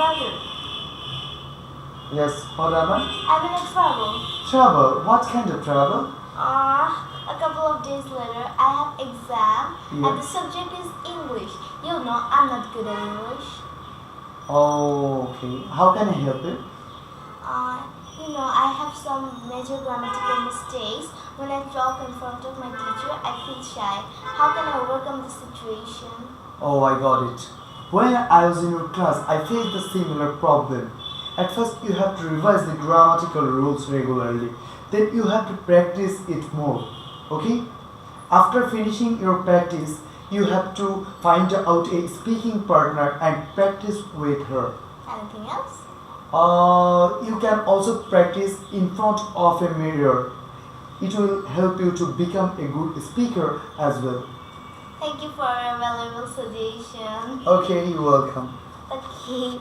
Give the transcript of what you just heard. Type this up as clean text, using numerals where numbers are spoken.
brother. Yes, what happened? I'm in a trouble. Trouble? What kind of trouble? A couple of days later, I have exam and the Yes. subject is English. You know, I'm not good at English. Oh, okay. How can I help you? I have some major grammatical mistakes. When I talk in front of my teacher, I feel shy. How can I overcome the situation? Oh, I got it. When I was in your class, I faced the similar problem. At first, you have to revise the grammatical rules regularly. Then you have to practice it more. Okay? After finishing your practice, you have to find out a speaking partner and practice with her. Anything else? You can also practice in front of a mirror. It will help you to become a good speaker as well. Thank you for a valuable suggestion. Okay, you're welcome. Okay.